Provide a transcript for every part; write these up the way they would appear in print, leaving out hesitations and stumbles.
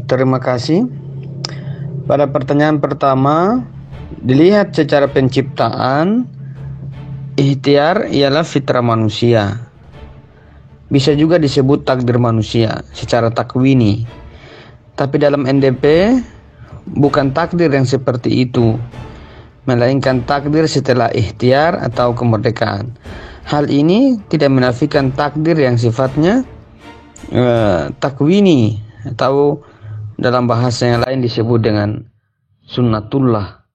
Terima kasih. Pada pertanyaan pertama, dilihat secara penciptaan, ikhtiar ialah fitrah manusia. Bisa juga disebut takdir manusia secara takwini. Tapi dalam NDP, bukan takdir yang seperti itu, melainkan takdir setelah ikhtiar atau kemerdekaan. Hal ini tidak menafikan takdir yang sifatnya takwini, atau dalam bahasa yang lain disebut dengan sunnatullah.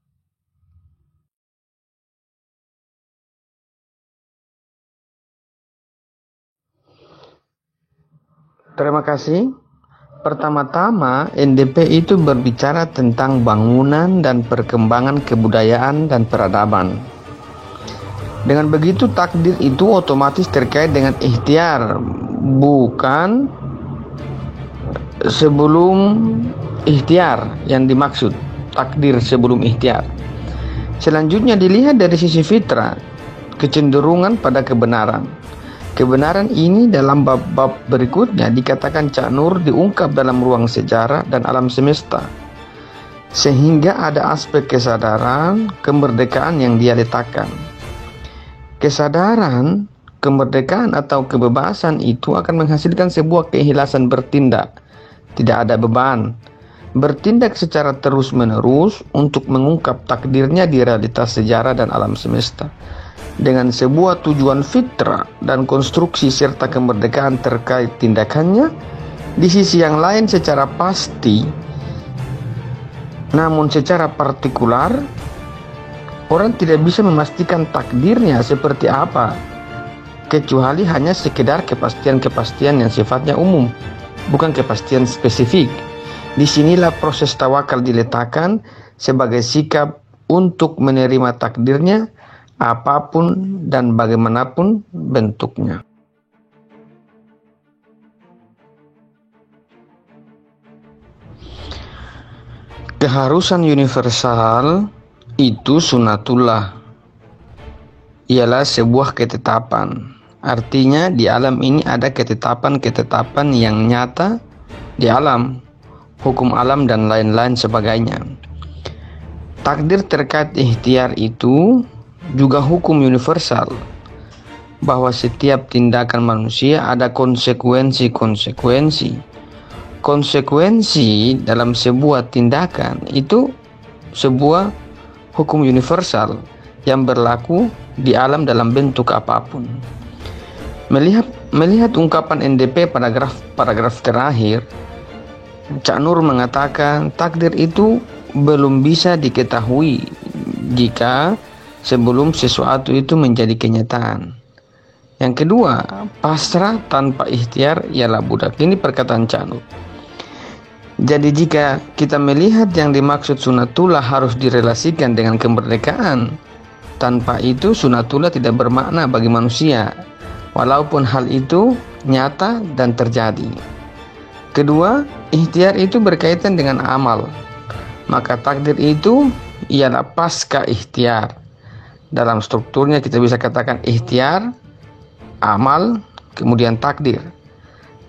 Terima kasih. Pertama-tama, NDP itu berbicara tentang bangunan dan perkembangan kebudayaan dan peradaban. Dengan begitu, takdir itu otomatis terkait dengan ikhtiar, bukan sebelum ikhtiar yang dimaksud. Takdir sebelum ikhtiar. Selanjutnya dilihat dari sisi fitrah, kecenderungan pada kebenaran. Kebenaran ini dalam bab-bab berikutnya dikatakan Cak Nur diungkap dalam ruang sejarah dan alam semesta, sehingga ada aspek kesadaran kemerdekaan yang dia letakkan. Kesadaran kemerdekaan atau kebebasan itu akan menghasilkan sebuah keikhlasan bertindak, tidak ada beban, bertindak secara terus-menerus untuk mengungkap takdirnya di realitas sejarah dan alam semesta, dengan sebuah tujuan fitrah dan konstruksi serta kemerdekaan terkait tindakannya. Di sisi yang lain secara pasti, namun secara partikular, orang tidak bisa memastikan takdirnya seperti apa, kecuali hanya sekedar kepastian-kepastian yang sifatnya umum, bukan kepastian spesifik. Disinilah proses tawakal diletakkan sebagai sikap untuk menerima takdirnya, apapun dan bagaimanapun bentuknya. Keharusan universal itu sunatullah, ialah sebuah ketetapan. Artinya di alam ini ada ketetapan-ketetapan yang nyata di alam, hukum alam dan lain-lain sebagainya. Takdir terkait ikhtiar itu juga hukum universal, bahwa setiap tindakan manusia ada konsekuensi-konsekuensi. Konsekuensi dalam sebuah tindakan itu sebuah hukum universal yang berlaku di alam dalam bentuk apapun. Melihat ungkapan NDP paragraf terakhir, Cak Nur mengatakan takdir itu belum bisa diketahui jika sebelum sesuatu itu menjadi kenyataan. Yang kedua, pasrah tanpa ikhtiar ialah budak. Ini perkataan Cak Nur. Jadi jika kita melihat yang dimaksud sunatullah harus direlasikan dengan kemerdekaan, tanpa itu sunatullah tidak bermakna bagi manusia, walaupun hal itu nyata dan terjadi. Kedua, ikhtiar itu berkaitan dengan amal, maka takdir itu ialah pasca ikhtiar. Dalam strukturnya kita bisa katakan ikhtiar, amal, kemudian takdir.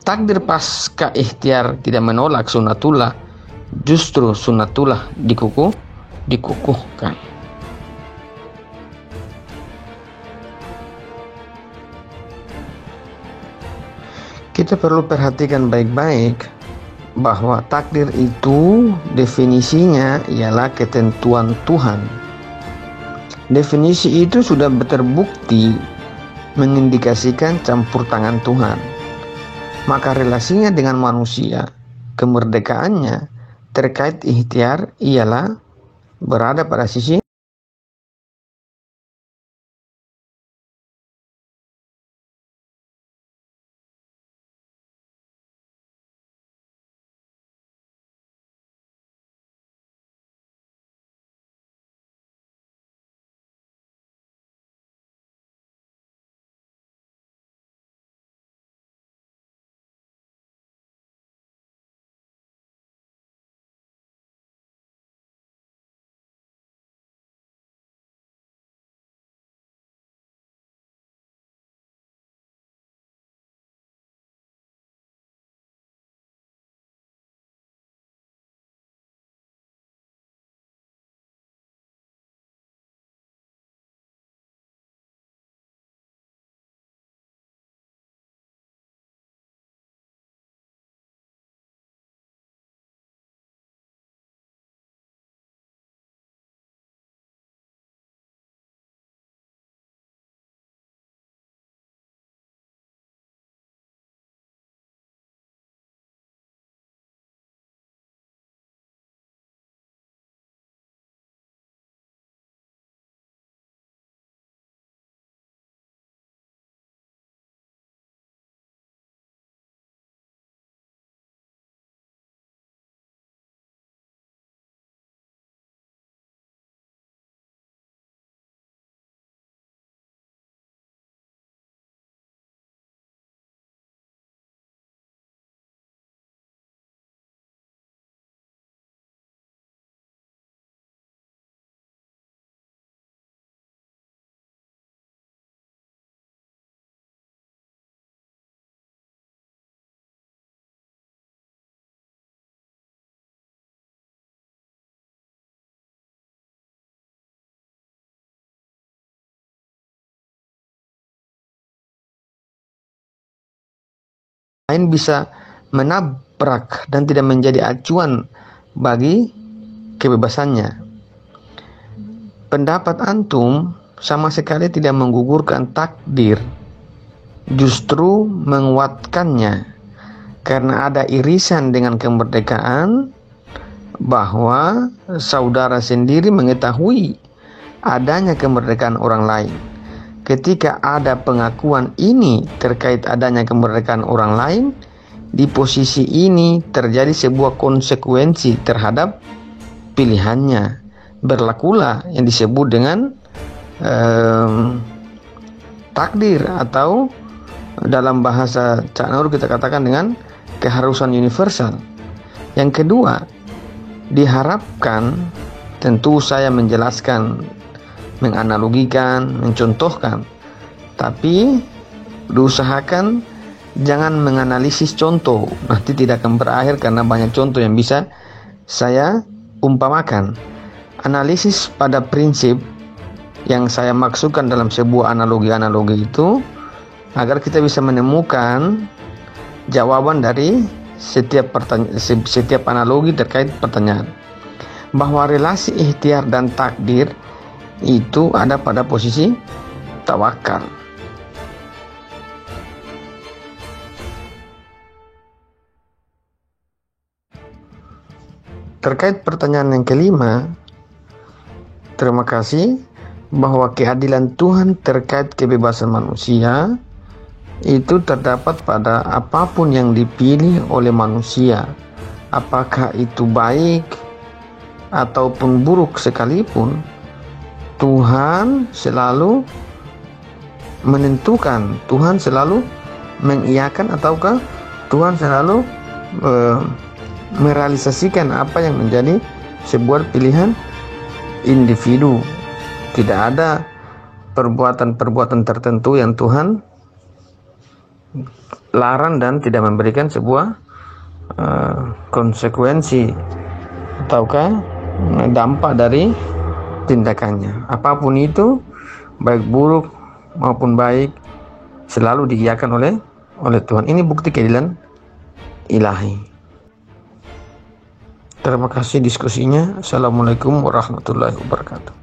Takdir pasca ikhtiar tidak menolak sunatullah, justru sunatullah dikukuhkan. Kita perlu perhatikan baik-baik bahwa takdir itu definisinya ialah ketentuan Tuhan. Definisi itu sudah terbukti mengindikasikan campur tangan Tuhan. Maka relasinya dengan manusia, kemerdekaannya terkait ikhtiar ialah berada pada sisi lain bisa menabrak dan tidak menjadi acuan bagi kebebasannya. Pendapat antum sama sekali tidak menggugurkan takdir, justru menguatkannya, karena ada irisan dengan kemerdekaan bahwa saudara sendiri mengetahui adanya kemerdekaan orang lain. Ketika ada pengakuan ini terkait adanya kemerdekaan orang lain, di posisi ini terjadi sebuah konsekuensi terhadap pilihannya. Berlakulah yang disebut dengan takdir, atau dalam bahasa Cak Nur kita katakan dengan keharusan universal. Yang kedua, diharapkan, tentu saya menjelaskan, menganalogikan, mencontohkan, tapi diusahakan jangan menganalisis contoh, nanti tidak akan berakhir karena banyak contoh yang bisa saya umpamakan. Analisis pada prinsip yang saya maksudkan dalam sebuah analogi itu agar kita bisa menemukan jawaban dari setiap analogi terkait pertanyaan, bahwa relasi ikhtiar dan takdir itu ada pada posisi tawakal. Terkait pertanyaan yang kelima, terima kasih, bahwa keadilan Tuhan terkait kebebasan manusia itu terdapat pada apapun yang dipilih oleh manusia, apakah itu baik ataupun buruk sekalipun. Tuhan selalu menentukan, Tuhan selalu mengiyakan, ataukah Tuhan selalu merealisasikan apa yang menjadi sebuah pilihan individu. Tidak ada perbuatan-perbuatan tertentu yang Tuhan larang dan tidak memberikan sebuah konsekuensi ataukah dampak dari tindakannya. Apapun itu, baik buruk maupun baik, selalu diiyakan oleh Tuhan. Ini bukti keadilan ilahi. Terima kasih diskusinya. Assalamualaikum warahmatullahi wabarakatuh.